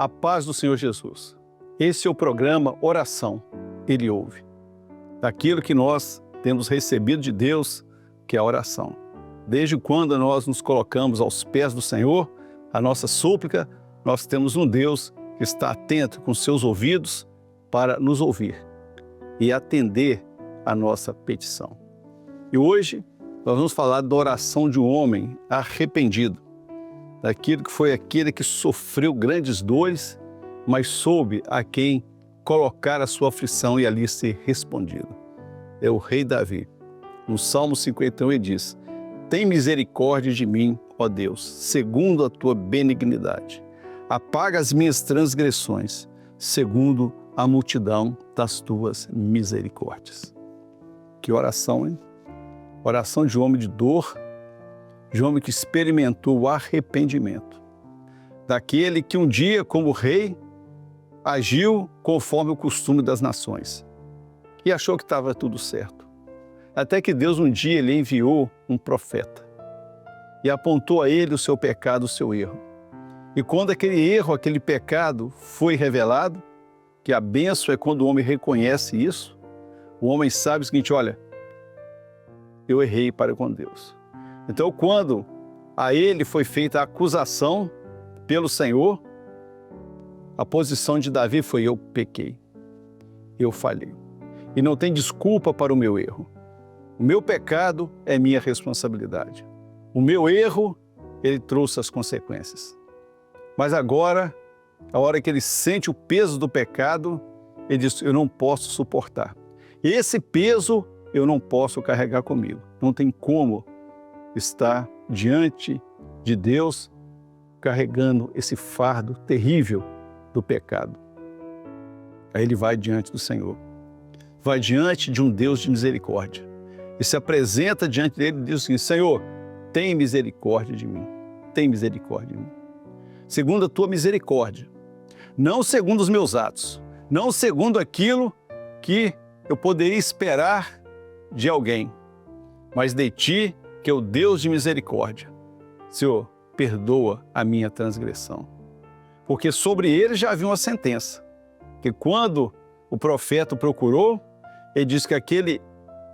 A paz do Senhor Jesus. Esse é o programa Oração, Ele ouve. Daquilo que nós temos recebido de Deus, que é a oração. Desde quando nós nos colocamos aos pés do Senhor, a nossa súplica, nós temos um Deus que está atento com seus ouvidos para nos ouvir e atender a nossa petição. E hoje nós vamos falar da oração de um homem arrependido, daquilo que foi aquele que sofreu grandes dores, mas soube a quem colocar a sua aflição e ali ser respondido. É o rei Davi. No Salmo 51 ele diz: tem misericórdia de mim, ó Deus, segundo a tua benignidade. Apaga as minhas transgressões, segundo a multidão das tuas misericórdias. Que oração, hein? Oração de um homem de dor, de um homem que experimentou o arrependimento. Daquele que um dia, como rei, agiu conforme o costume das nações e achou que estava tudo certo. Até que Deus um dia lhe enviou um profeta e apontou a ele o seu pecado, o seu erro. E quando aquele erro, aquele pecado foi revelado, que a bênção é quando o homem reconhece isso, o homem sabe o seguinte: olha, eu errei para com Deus. Então, quando a ele foi feita a acusação pelo Senhor, a posição de Davi foi: eu pequei, eu falhei. E não tem desculpa para o meu erro. O meu pecado é minha responsabilidade. O meu erro, ele trouxe as consequências. Mas agora, a hora que ele sente o peso do pecado, ele diz: eu não posso suportar. Esse peso eu não posso carregar comigo. Não tem como estar diante de Deus carregando esse fardo terrível do pecado. Aí ele vai diante do Senhor. Vai diante de um Deus de misericórdia. E se apresenta diante dele e diz assim: Senhor, tem misericórdia de mim. Tem misericórdia de mim. Segundo a tua misericórdia. Não segundo os meus atos. Não segundo aquilo que eu poderia esperar de alguém, mas de ti, que é o Deus de misericórdia. Senhor, perdoa a minha transgressão. Porque sobre ele já havia uma sentença, que quando o profeta o procurou, ele disse que aquele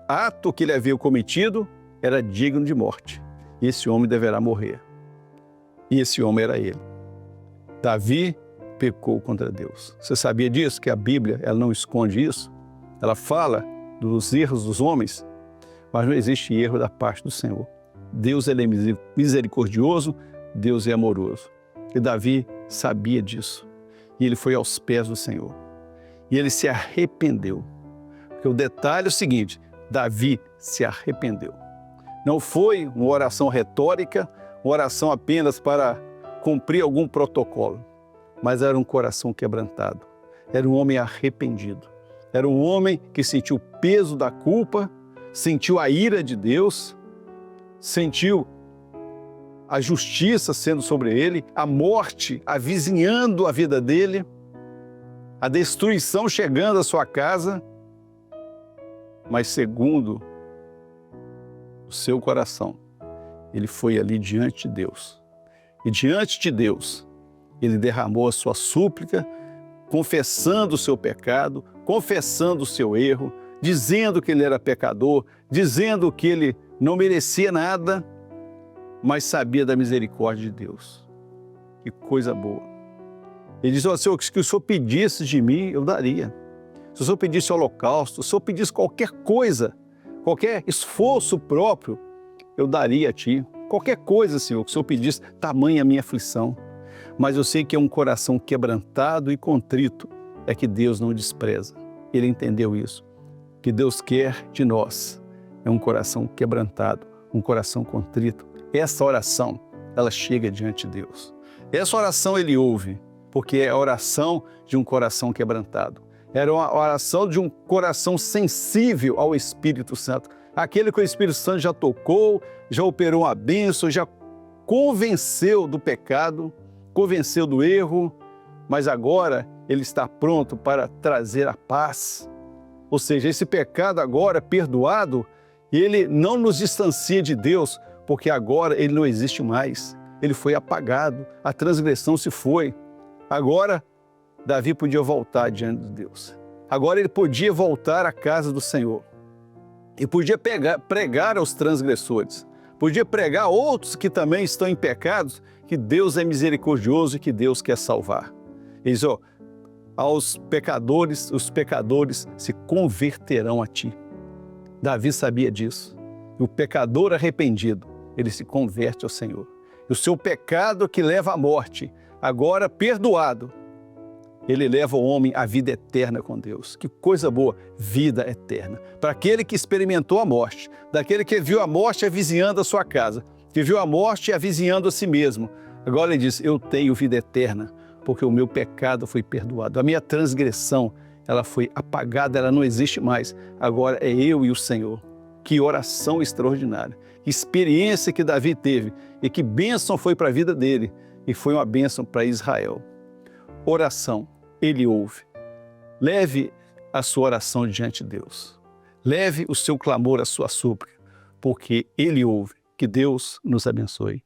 ato que ele havia cometido era digno de morte. E esse homem deverá morrer. E esse homem era ele. Davi pecou contra Deus. Você sabia disso? Que a Bíblia ela não esconde isso? Ela fala dos erros dos homens, mas não existe erro da parte do Senhor. Deus ele é misericordioso, Deus é amoroso. E Davi sabia disso. E ele foi aos pés do Senhor. E ele se arrependeu. Porque o detalhe é o seguinte: Davi se arrependeu. Não foi uma oração retórica, uma oração apenas para cumprir algum protocolo, mas era um coração quebrantado. Era um homem arrependido. Era um homem que sentiu o peso da culpa, sentiu a ira de Deus, sentiu a justiça sendo sobre ele, a morte avizinhando a vida dele, a destruição chegando à sua casa, mas segundo o seu coração, ele foi ali diante de Deus. E diante de Deus, ele derramou a sua súplica, confessando o seu pecado, confessando o seu erro, dizendo que ele era pecador, dizendo que ele não merecia nada, mas sabia da misericórdia de Deus. Que coisa boa. Ele diz: oh, Senhor, que o Senhor pedisse de mim, eu daria. Se o Senhor pedisse holocausto, se o Senhor pedisse qualquer coisa, qualquer esforço próprio, eu daria a Ti. Qualquer coisa, Senhor, que o Senhor pedisse, tamanha a minha aflição. Mas eu sei que é um coração quebrantado e contrito, é que Deus não despreza. Ele entendeu isso. O que Deus quer de nós é um coração quebrantado, um coração contrito. Essa oração, ela chega diante de Deus. Essa oração ele ouve, porque é a oração de um coração quebrantado. Era uma oração de um coração sensível ao Espírito Santo. Aquele que o Espírito Santo já tocou, já operou a bênção, já convenceu do pecado, convenceu do erro, mas agora ele está pronto para trazer a paz. Ou seja, esse pecado agora perdoado, ele não nos distancia de Deus, porque agora ele não existe mais. Ele foi apagado, a transgressão se foi. Agora, Davi podia voltar diante de Deus. Agora ele podia voltar à casa do Senhor. E podia pregar aos transgressores. Podia pregar a outros que também estão em pecados, que Deus é misericordioso e que Deus quer salvar. Ele diz, aos pecadores, os pecadores se converterão a ti. Davi sabia disso. E o pecador arrependido, ele se converte ao Senhor. E o seu pecado que leva à morte, agora perdoado, ele leva o homem à vida eterna com Deus. Que coisa boa, vida eterna. Para aquele que experimentou a morte, daquele que viu a morte avizinhando a sua casa, que viu a morte avizinhando a si mesmo. Agora ele diz, eu tenho vida eterna, porque o meu pecado foi perdoado. A minha transgressão, ela foi apagada, ela não existe mais. Agora é eu e o Senhor. Que oração extraordinária. Que experiência que Davi teve e que bênção foi para a vida dele. E foi uma bênção para Israel. Oração. Ele ouve. Leve a sua oração diante de Deus. Leve o seu clamor, a sua súplica, porque Ele ouve. Que Deus nos abençoe.